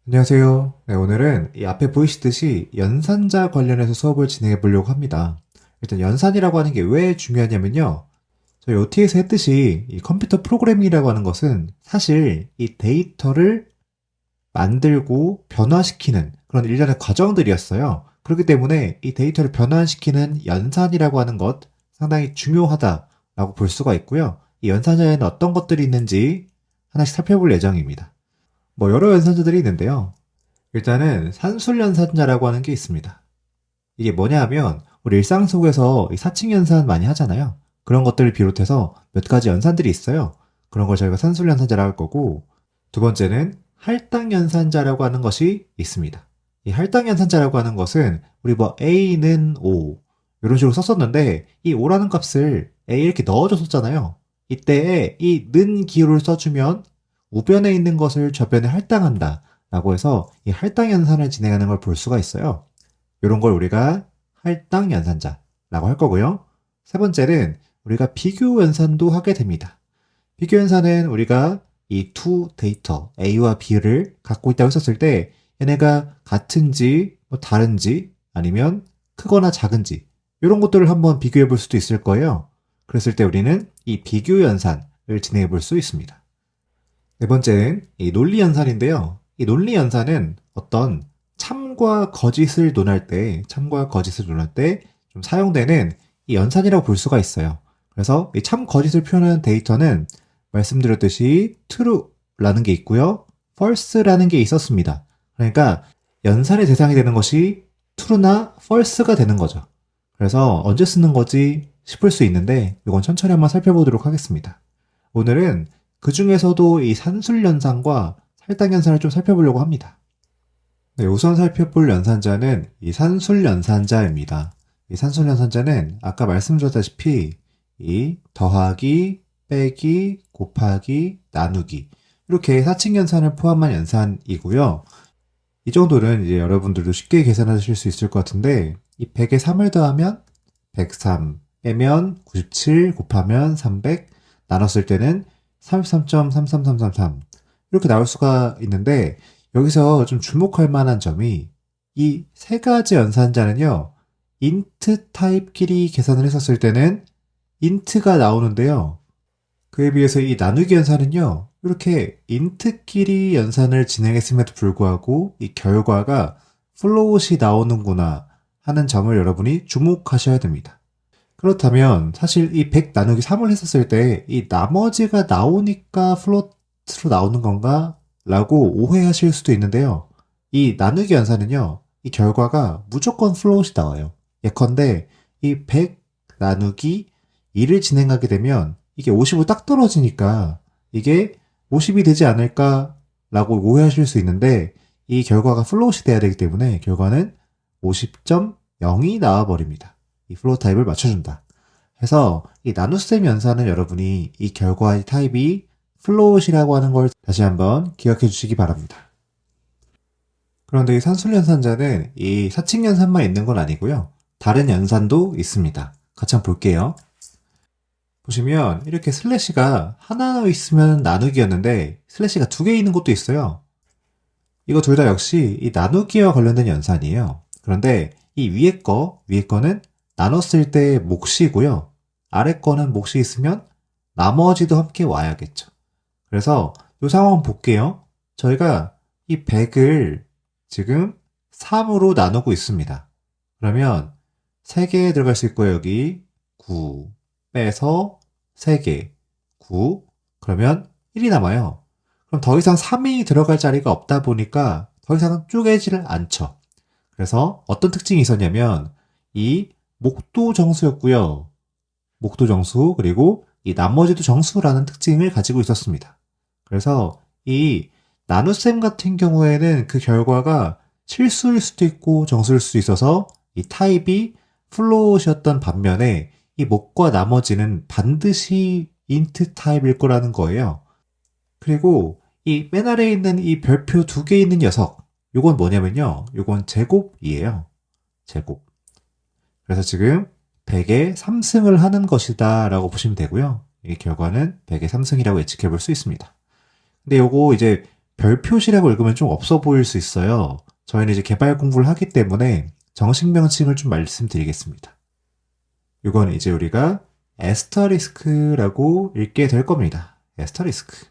안녕하세요. 네, 오늘은 이 앞에 보이시듯이 연산자 관련해서 수업을 진행해 보려고 합니다. 일단 연산이라고 하는 게 왜 중요하냐면요. 저희 OT에서 했듯이 이 컴퓨터 프로그래밍이라고 하는 것은 사실 이 데이터를 만들고 변화시키는 그런 일련의 과정들이었어요. 그렇기 때문에 이 데이터를 변환시키는 연산이라고 하는 것 상당히 중요하다라고 볼 수가 있고요. 이 연산자에는 어떤 것들이 있는지 하나씩 살펴볼 예정입니다. 여러 연산자들이 있는데요. 일단은 산술연산자라고 하는 게 있습니다. 이게 뭐냐 하면 우리 일상 속에서 이 사칙연산 많이 하잖아요. 그런 것들을 비롯해서 몇 가지 연산들이 있어요. 그런 걸 저희가 산술연산자라고 할 거고, 두 번째는 할당연산자라고 하는 것이 있습니다. 이 할당연산자라고 하는 것은 우리 a는 5 이런 식으로 썼었는데 이 5라는 값을 a 이렇게 넣어줬었잖아요. 이때에 이 는 기호를 써주면 우변에 있는 것을 좌변에 할당한다 라고 해서 이 할당 연산을 진행하는 걸 볼 수가 있어요. 이런 걸 우리가 할당 연산자라고 할 거고요. 세 번째는 우리가 비교 연산도 하게 됩니다. 비교 연산은 우리가 이 두 데이터 A와 B를 갖고 있다고 했었을 때 얘네가 같은지 다른지 아니면 크거나 작은지 이런 것들을 한번 비교해 볼 수도 있을 거예요. 그랬을 때 우리는 이 비교 연산을 진행해 볼 수 있습니다. 네 번째는 이 논리 연산인데요. 이 논리 연산은 어떤 참과 거짓을 논할 때 좀 사용되는 이 연산이라고 볼 수가 있어요. 그래서 이 참 거짓을 표현하는 데이터는 말씀드렸듯이 true라는 게 있고요. false라는 게 있었습니다. 그러니까 연산의 대상이 되는 것이 true나 false가 되는 거죠. 그래서 언제 쓰는 거지 싶을 수 있는데 이건 천천히 한번 살펴보도록 하겠습니다. 오늘은 그 중에서도 이 산술연산과 할당연산을 좀 살펴보려고 합니다. 네, 우선 살펴볼 연산자는 이 산술연산자입니다. 이 산술연산자는 아까 말씀드렸다시피 이 더하기, 빼기, 곱하기, 나누기 이렇게 사칙연산을 포함한 연산이고요. 이 정도는 이제 여러분들도 쉽게 계산하실 수 있을 것 같은데 이 100에 3을 더하면 103, 빼면 97, 곱하면 300, 나눴을 때는 33.33333 이렇게 나올 수가 있는데 여기서 좀 주목할 만한 점이 이 세 가지 연산자는요. 인트 타입끼리 계산을 했었을 때는 인트가 나오는데요. 그에 비해서 이 나누기 연산은요. 이렇게 인트끼리 연산을 진행했음에도 불구하고 이 결과가 플롯이 나오는구나 하는 점을 여러분이 주목하셔야 됩니다. 그렇다면 사실 이 100 나누기 3을 했었을 때 이 나머지가 나오니까 플롯으로 나오는 건가? 라고 오해하실 수도 있는데요. 이 나누기 연산은요. 이 결과가 무조건 플롯이 나와요. 예컨대 이 100 나누기 2를 진행하게 되면 이게 50으로 딱 떨어지니까 이게 50이 되지 않을까? 라고 오해하실 수 있는데 이 결과가 플롯이 돼야 되기 때문에 결과는 50.0이 나와버립니다. 이 플롯 타입을 맞춰준다. 해서 이 나눗셈 연산은 여러분이 이 결과의 타입이 플롯이라고 하는 걸 다시 한번 기억해 주시기 바랍니다. 그런데 이 산술 연산자는 이 사칙 연산만 있는 건 아니고요. 다른 연산도 있습니다. 같이 한번 볼게요. 보시면 이렇게 슬래시가 하나 있으면 나누기였는데 슬래시가 두 개 있는 것도 있어요. 이거 둘 다 역시 이 나누기와 관련된 연산이에요. 그런데 이 위에 거는 나눴을 때 몫이고요. 아래 거는 몫이 있으면 나머지도 함께 와야겠죠. 그래서 이 상황 볼게요. 저희가 이 100을 지금 3으로 나누고 있습니다. 그러면 3개 들어갈 수 있고요. 여기 9 빼서 3개 9 그러면 1이 남아요. 그럼 더 이상 3이 들어갈 자리가 없다 보니까 더 이상은 쪼개지를 않죠. 그래서 어떤 특징이 있었냐면 이 목도 정수였고요. 목도 정수 그리고 이 나머지도 정수라는 특징을 가지고 있었습니다. 그래서 이 나눗셈 같은 경우에는 그 결과가 실수일 수도 있고 정수일 수도 있어서 이 타입이 플롯이었던 반면에 이 목과 나머지는 반드시 인트 타입일 거라는 거예요. 그리고 이 맨 아래에 있는 이 별표 2개 있는 녀석 요건 뭐냐면요. 요건 제곱이에요. 제곱. 그래서 지금 100에 3승을 하는 것이다 라고 보시면 되고요. 이 결과는 100에 3승이라고 예측해 볼 수 있습니다. 근데 요거 이제 별 표시라고 읽으면 좀 없어 보일 수 있어요. 저희는 이제 개발 공부를 하기 때문에 정식 명칭을 좀 말씀드리겠습니다. 이건 이제 우리가 에스터리스크라고 읽게 될 겁니다. 에스터리스크.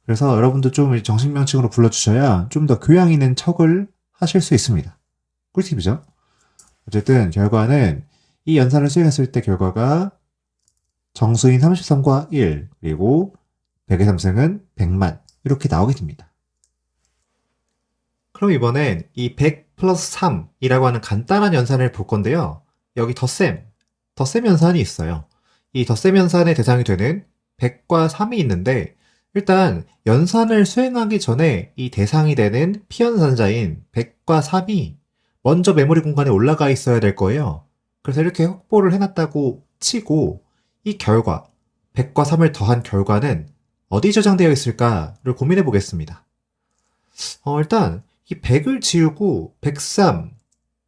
그래서 여러분도 좀 정식 명칭으로 불러주셔야 좀 더 교양 있는 척을 하실 수 있습니다. 꿀팁이죠? 어쨌든 결과는 이 연산을 수행했을 때 결과가 정수인 33과 1 그리고 100의 3승은 100만 이렇게 나오게 됩니다. 그럼 이번엔 이 100 플러스 3이라고 하는 간단한 연산을 볼 건데요. 여기 덧셈 연산이 있어요. 이 덧셈 연산의 대상이 되는 100과 3이 있는데 일단 연산을 수행하기 전에 이 대상이 되는 피연산자인 100과 3이 먼저 메모리 공간에 올라가 있어야 될 거예요. 그래서 이렇게 확보를 해놨다고 치고 이 결과 100과 3을 더한 결과는 어디 저장되어 있을까를 고민해 보겠습니다. 일단 이 100을 지우고 103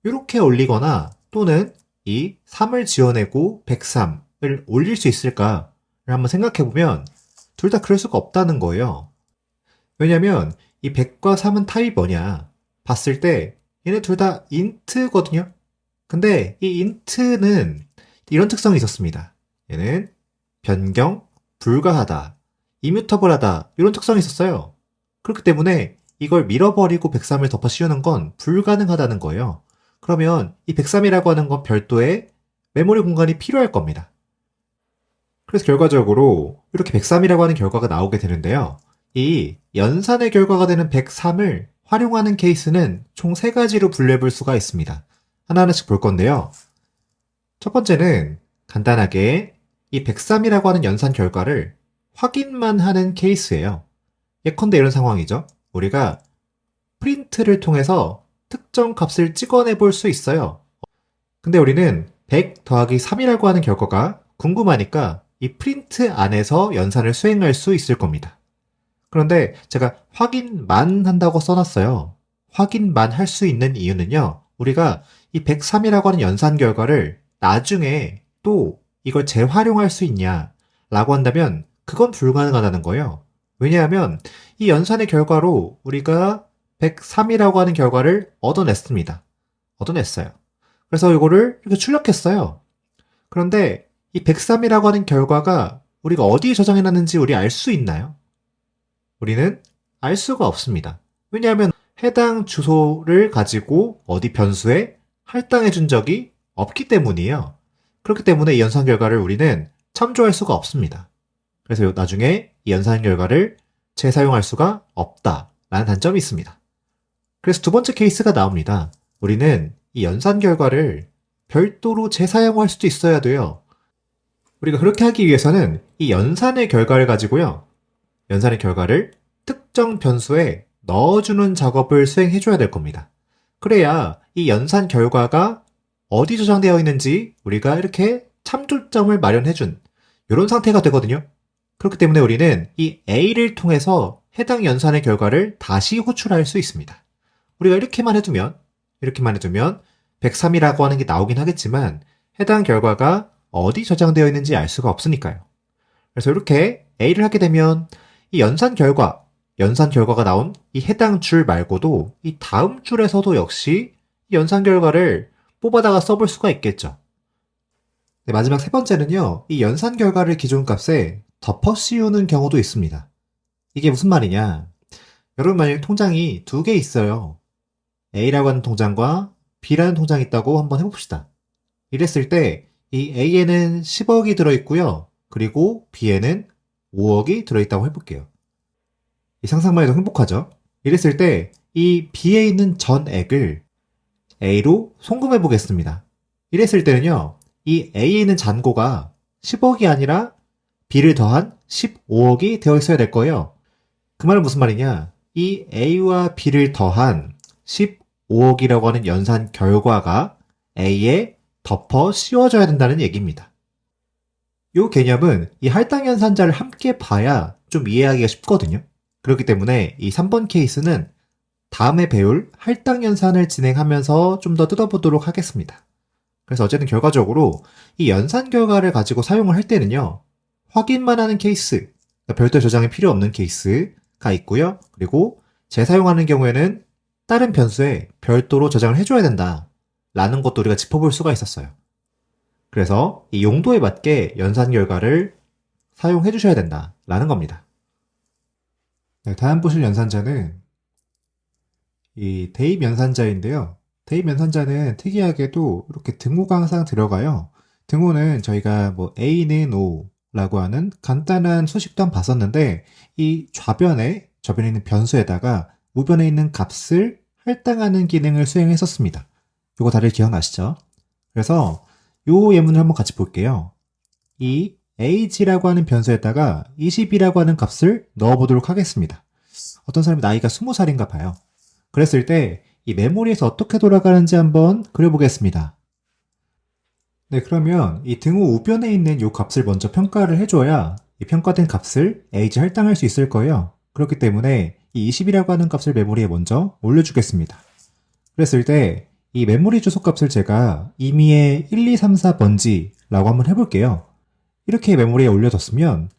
이렇게 올리거나 또는 이 3을 지워내고 103을 올릴 수 있을까를 한번 생각해 보면 둘 다 그럴 수가 없다는 거예요. 왜냐면 이 100과 3은 타입이 뭐냐 봤을 때 얘네 둘 다 int거든요. 근데 이 int는 이런 특성이 있었습니다. 얘는 변경 불가하다, 이뮤터블하다 이런 특성이 있었어요. 그렇기 때문에 이걸 밀어버리고 103을 덮어 씌우는 건 불가능하다는 거예요. 그러면 이 103이라고 하는 건 별도의 메모리 공간이 필요할 겁니다. 그래서 결과적으로 이렇게 103이라고 하는 결과가 나오게 되는데요. 이 연산의 결과가 되는 103을 활용하는 케이스는 총 3가지로 분류해 볼 수가 있습니다. 하나하나씩 볼 건데요. 첫 번째는 간단하게 이 103이라고 하는 연산 결과를 확인만 하는 케이스예요. 예컨대 이런 상황이죠. 우리가 프린트를 통해서 특정 값을 찍어내 볼 수 있어요. 근데 우리는 100 더하기 3이라고 하는 결과가 궁금하니까 이 프린트 안에서 연산을 수행할 수 있을 겁니다. 그런데 제가 확인만 한다고 써놨어요. 확인만 할 수 있는 이유는요. 우리가 이 103이라고 하는 연산 결과를 나중에 또 이걸 재활용할 수 있냐 라고 한다면 그건 불가능하다는 거예요. 왜냐하면 이 연산의 결과로 우리가 103이라고 하는 결과를 얻어냈습니다. 얻어냈어요. 그래서 이거를 이렇게 출력했어요. 그런데 이 103이라고 하는 결과가 우리가 어디에 저장해놨는지 우리 알 수 있나요? 우리는 알 수가 없습니다. 왜냐하면 해당 주소를 가지고 어디 변수에 할당해 준 적이 없기 때문이에요. 그렇기 때문에 이 연산 결과를 우리는 참조할 수가 없습니다. 그래서 나중에 이 연산 결과를 재사용할 수가 없다라는 단점이 있습니다. 그래서 두 번째 케이스가 나옵니다. 우리는 이 연산 결과를 별도로 재사용할 수도 있어야 돼요. 우리가 그렇게 하기 위해서는 이 연산의 결과를 가지고요. 연산의 결과를 특정 변수에 넣어주는 작업을 수행해줘야 될 겁니다. 그래야 이 연산 결과가 어디 저장되어 있는지 우리가 이렇게 참조점을 마련해준 이런 상태가 되거든요. 그렇기 때문에 우리는 이 A를 통해서 해당 연산의 결과를 다시 호출할 수 있습니다. 우리가 이렇게만 해두면 103이라고 하는 게 나오긴 하겠지만 해당 결과가 어디 저장되어 있는지 알 수가 없으니까요. 그래서 이렇게 A를 하게 되면 이 연산 결과가 나온 이 해당 줄 말고도 이 다음 줄에서도 역시 이 연산 결과를 뽑아다가 써볼 수가 있겠죠. 네, 마지막 세 번째는요. 이 연산 결과를 기존 값에 덮어 씌우는 경우도 있습니다. 이게 무슨 말이냐? 여러분 만약 통장이 2개 있어요. A라고 하는 통장과 B라는 통장이 있다고 한번 해봅시다. 이랬을 때 이 A에는 10억이 들어있고요. 그리고 B에는 5억이 들어있다고 해볼게요. 이 상상만 해도 행복하죠? 이랬을 때 이 B에 있는 전액을 A로 송금해 보겠습니다. 이랬을 때는요. 이 A에 있는 잔고가 10억이 아니라 B를 더한 15억이 되어 있어야 될 거예요. 그 말은 무슨 말이냐? 이 A와 B를 더한 15억이라고 하는 연산 결과가 A에 덮어 씌워져야 된다는 얘기입니다. 이 개념은 이 할당 연산자를 함께 봐야 좀 이해하기가 쉽거든요. 그렇기 때문에 이 3번 케이스는 다음에 배울 할당 연산을 진행하면서 좀 더 뜯어보도록 하겠습니다. 그래서 어쨌든 결과적으로 이 연산 결과를 가지고 사용을 할 때는요. 확인만 하는 케이스, 그러니까 별도 저장이 필요 없는 케이스, 있고요. 그리고 재사용하는 경우에는 다른 변수에 별도로 저장을 해줘야 된다 라는 것도 우리가 짚어볼 수가 있었어요. 그래서 이 용도에 맞게 연산 결과를 사용해 주셔야 된다 라는 겁니다. 네, 다음 보실 연산자는 이 대입 연산자인데요. 대입 연산자는 특이하게도 이렇게 등호가 항상 들어가요. 등호는 저희가 뭐 a는 5라고 하는 간단한 수식도 한번 봤었는데 이 저변에 있는 변수에다가 우변에 있는 값을 할당하는 기능을 수행했었습니다. 이거 다들 기억나시죠? 그래서 이 예문을 한번 같이 볼게요. 이 age라고 하는 변수에다가 20이라고 하는 값을 넣어보도록 하겠습니다. 어떤 사람이 나이가 20살인가 봐요. 그랬을 때 이 메모리에서 어떻게 돌아가는지 한번 그려보겠습니다. 네, 그러면 이 등호 우변에 있는 이 값을 먼저 평가를 해줘야 이 평가된 값을 age 할당할 수 있을 거예요. 그렇기 때문에 이 20이라고 하는 값을 메모리에 먼저 올려주겠습니다. 그랬을 때 이 메모리 주소 값을 제가 임의의 1, 2, 3, 4번지라고 한번 해볼게요. 이렇게 메모리에 올려뒀으면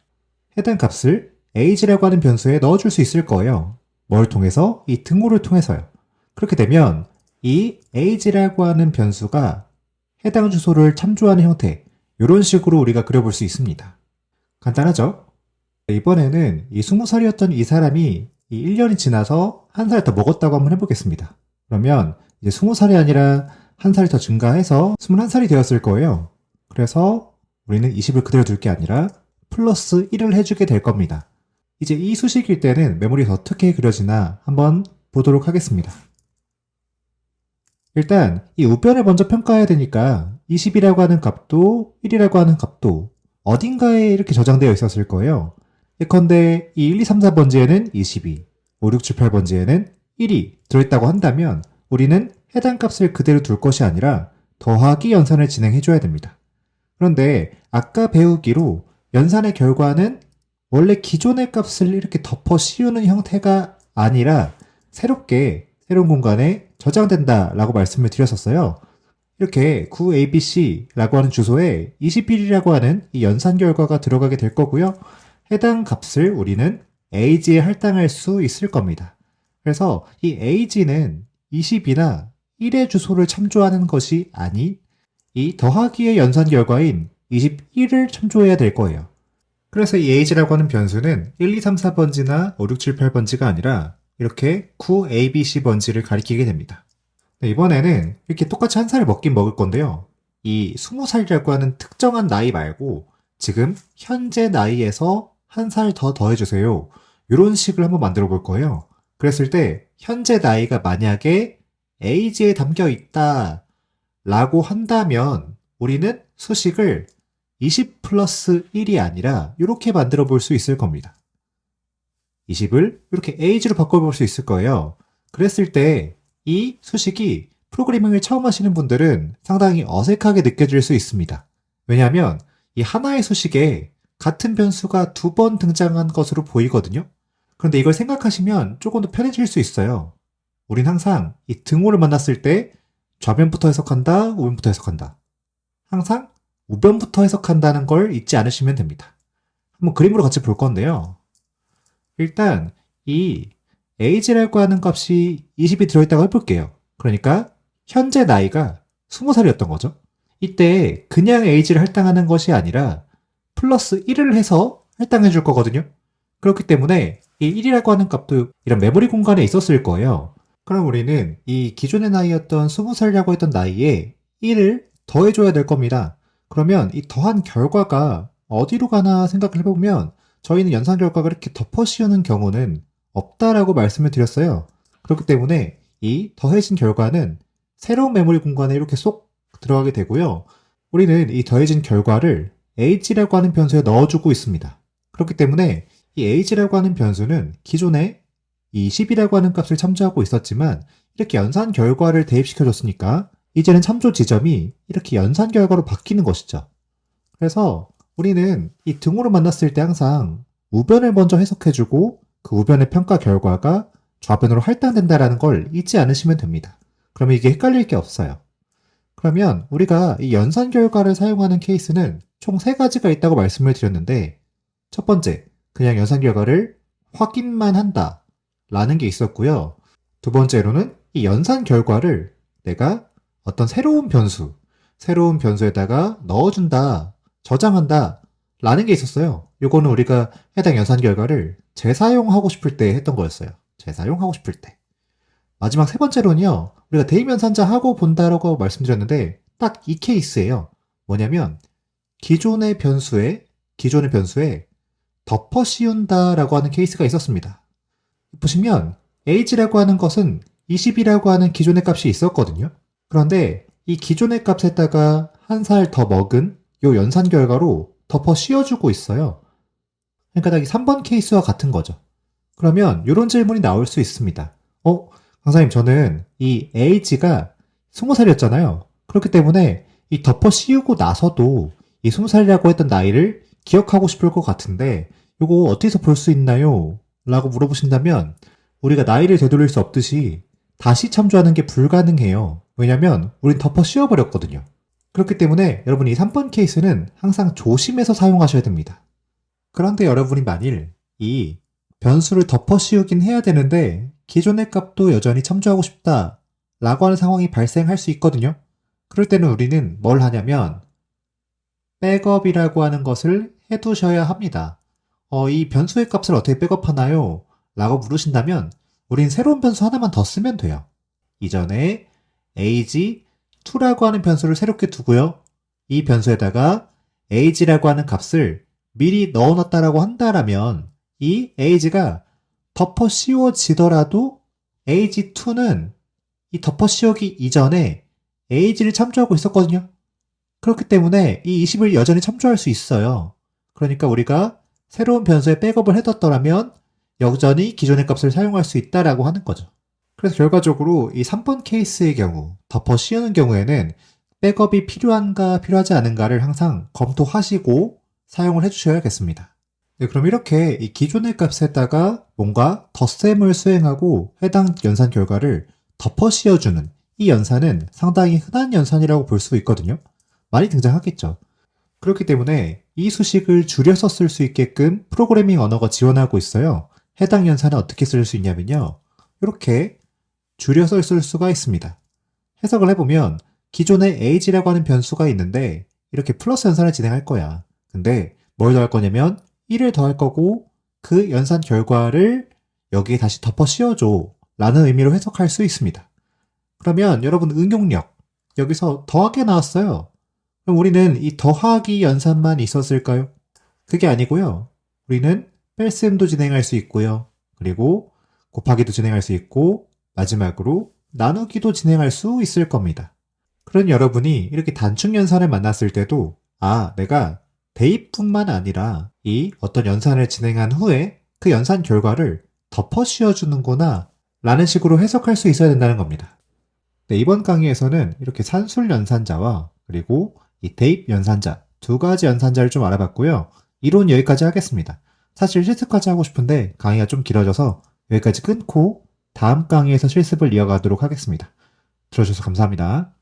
해당 값을 age라고 하는 변수에 넣어줄 수 있을 거예요. 뭘 통해서? 이 등호를 통해서요. 그렇게 되면 이 age라고 하는 변수가 해당 주소를 참조하는 형태, 이런 식으로 우리가 그려볼 수 있습니다. 간단하죠? 이번에는 이 20살이었던 이 사람이 이 1년이 지나서 한 살 더 먹었다고 한번 해보겠습니다. 그러면 이제 20살이 아니라 한 살 더 증가해서 21살이 되었을 거예요. 그래서 우리는 20을 그대로 둘 게 아니라 플러스 1을 해주게 될 겁니다. 이제 이 수식일 때는 메모리에서 어떻게 그려지나 한번 보도록 하겠습니다. 일단 이 우변을 먼저 평가해야 되니까 20이라고 하는 값도 1이라고 하는 값도 어딘가에 이렇게 저장되어 있었을 거예요. 예컨대 이 1, 2, 3, 4번지에는 22, 5, 6, 7, 8번지에는 1이 들어있다고 한다면 우리는 해당 값을 그대로 둘 것이 아니라 더하기 연산을 진행해줘야 됩니다. 그런데 아까 배우기로 연산의 결과는 원래 기존의 값을 이렇게 덮어 씌우는 형태가 아니라 새로운 공간에 저장된다라고 말씀을 드렸었어요. 이렇게 9abc라고 하는 주소에 21이라고 하는 이 연산 결과가 들어가게 될 거고요. 해당 값을 우리는 age에 할당할 수 있을 겁니다. 그래서 이 age는 20이나 1의 주소를 참조하는 것이 아닌 이 더하기의 연산 결과인 21을 참조해야 될 거예요. 그래서 이 age라고 하는 변수는 1, 2, 3, 4번지나 5, 6, 7, 8번지가 아니라 이렇게 9abc번지를 가리키게 됩니다. 네, 이번에는 이렇게 똑같이 한 살을 먹긴 먹을 건데요. 이 20살이라고 하는 특정한 나이 말고 지금 현재 나이에서 한 살 더 더해주세요. 이런 식을 한번 만들어 볼 거예요. 그랬을 때 현재 나이가 만약에 age에 담겨 있다 라고 한다면 우리는 수식을 20 플러스 1이 아니라 이렇게 만들어 볼 수 있을 겁니다. 20을 이렇게 age로 바꿔볼 수 있을 거예요. 그랬을 때 이 수식이 프로그래밍을 처음 하시는 분들은 상당히 어색하게 느껴질 수 있습니다. 왜냐하면 이 하나의 수식에 같은 변수가 2번 등장한 것으로 보이거든요. 그런데 이걸 생각하시면 조금 더 편해질 수 있어요. 우린 항상 이 등호를 만났을 때 좌변부터 해석한다, 우변부터 해석한다. 항상 우변부터 해석한다는 걸 잊지 않으시면 됩니다. 한번 그림으로 같이 볼 건데요. 일단 이 age라고 하는 값이 20이 들어있다고 해볼게요. 그러니까 현재 나이가 20살이었던 거죠. 이때 그냥 age를 할당하는 것이 아니라 플러스 1을 해서 할당해 줄 거거든요. 그렇기 때문에 이 1이라고 하는 값도 이런 메모리 공간에 있었을 거예요. 그럼 우리는 이 기존의 나이였던 20살이라고 했던 나이에 1을 더해줘야 될 겁니다. 그러면 이 더한 결과가 어디로 가나 생각을 해보면 저희는 연산 결과가 이렇게 덮어 씌우는 경우는 없다라고 말씀을 드렸어요. 그렇기 때문에 이 더해진 결과는 새로운 메모리 공간에 이렇게 쏙 들어가게 되고요. 우리는 이 더해진 결과를 age라고 하는 변수에 넣어주고 있습니다. 그렇기 때문에 이 age라고 하는 변수는 기존에 이 10이라고 하는 값을 참조하고 있었지만 이렇게 연산 결과를 대입시켜줬으니까 이제는 참조 지점이 이렇게 연산 결과로 바뀌는 것이죠. 그래서 우리는 이 등호를 만났을 때 항상 우변을 먼저 해석해주고 그 우변의 평가 결과가 좌변으로 할당된다는 걸 잊지 않으시면 됩니다. 그러면 이게 헷갈릴 게 없어요. 그러면 우리가 이 연산 결과를 사용하는 케이스는 총 3가지가 있다고 말씀을 드렸는데 첫 번째, 그냥 연산 결과를 확인만 한다 라는 게 있었고요. 두 번째로는 이 연산 결과를 내가 어떤 새로운 변수에다가 넣어준다, 저장한다 라는 게 있었어요. 요거는 우리가 해당 연산 결과를 재사용하고 싶을 때 했던 거였어요. 재사용하고 싶을 때. 마지막 세 번째로는요, 우리가 대입 연산자 하고 본다라고 말씀드렸는데 딱 이 케이스예요. 뭐냐면 기존의 변수에 덮어 씌운다라고 하는 케이스가 있었습니다. 보시면 age라고 하는 것은 20이라고 하는 기존의 값이 있었거든요. 그런데 이 기존의 값에다가 한 살 더 먹은 요 연산 결과로 덮어 씌워주고 있어요. 그러니까 딱 이 3번 케이스와 같은 거죠. 그러면 이런 질문이 나올 수 있습니다. 강사님, 저는 이 age가 20살이었잖아요. 그렇기 때문에 이 덮어 씌우고 나서도 이 20살이라고 했던 나이를 기억하고 싶을 것 같은데 이거 어디서 볼 수 있나요? 라고 물어보신다면 우리가 나이를 되돌릴 수 없듯이 다시 참조하는 게 불가능해요. 왜냐면 우린 덮어 씌워버렸거든요. 그렇기 때문에 여러분 이 3번 케이스는 항상 조심해서 사용하셔야 됩니다. 그런데 여러분이 만일 이 변수를 덮어 씌우긴 해야 되는데 기존의 값도 여전히 참조하고 싶다 라고 하는 상황이 발생할 수 있거든요. 그럴 때는 우리는 뭘 하냐면 백업이라고 하는 것을 해두셔야 합니다. 이 변수의 값을 어떻게 백업하나요? 라고 물으신다면 우린 새로운 변수 하나만 더 쓰면 돼요. 이전에 age2라고 하는 변수를 새롭게 두고요. 이 변수에다가 age라고 하는 값을 미리 넣어놨다라고 한다라면 이 age가 덮어 씌워지더라도 age2는 이 덮어 씌우기 이전에 age를 참조하고 있었거든요. 그렇기 때문에 이 20을 여전히 참조할 수 있어요. 그러니까 우리가 새로운 변수에 백업을 해뒀더라면 여전히 기존의 값을 사용할 수 있다라고 하는 거죠. 그래서 결과적으로 이 3번 케이스의 경우, 덮어 씌우는 경우에는 백업이 필요한가 필요하지 않은가를 항상 검토하시고 사용을 해주셔야겠습니다. 네, 그럼 이렇게 이 기존의 값에다가 뭔가 덧셈을 수행하고 해당 연산 결과를 덮어 씌워주는 이 연산은 상당히 흔한 연산이라고 볼 수 있거든요. 많이 등장하겠죠. 그렇기 때문에 이 수식을 줄여서 쓸 수 있게끔 프로그래밍 언어가 지원하고 있어요. 해당 연산은 어떻게 쓸 수 있냐면요. 이렇게 줄여서 쓸 수가 있습니다. 해석을 해보면 기존에 age라고 하는 변수가 있는데 이렇게 플러스 연산을 진행할 거야. 근데 뭘 더할 거냐면 1을 더할 거고 그 연산 결과를 여기에 다시 덮어 씌워줘 라는 의미로 해석할 수 있습니다. 그러면 여러분 응용력 여기서 더하기 나왔어요. 그럼 우리는 이 더하기 연산만 있었을까요? 그게 아니고요. 우리는 뺄셈도 진행할 수 있고요. 그리고 곱하기도 진행할 수 있고 마지막으로 나누기도 진행할 수 있을 겁니다. 그런 여러분이 이렇게 단축 연산을 만났을 때도 내가 대입뿐만 아니라 이 어떤 연산을 진행한 후에 그 연산 결과를 덮어 씌워주는구나 라는 식으로 해석할 수 있어야 된다는 겁니다. 네, 이번 강의에서는 이렇게 산술 연산자와 그리고 이 대입 연산자 두 가지 연산자를 좀 알아봤고요. 이론 여기까지 하겠습니다. 사실 실습까지 하고 싶은데 강의가 좀 길어져서 여기까지 끊고 다음 강의에서 실습을 이어가도록 하겠습니다. 들어주셔서 감사합니다.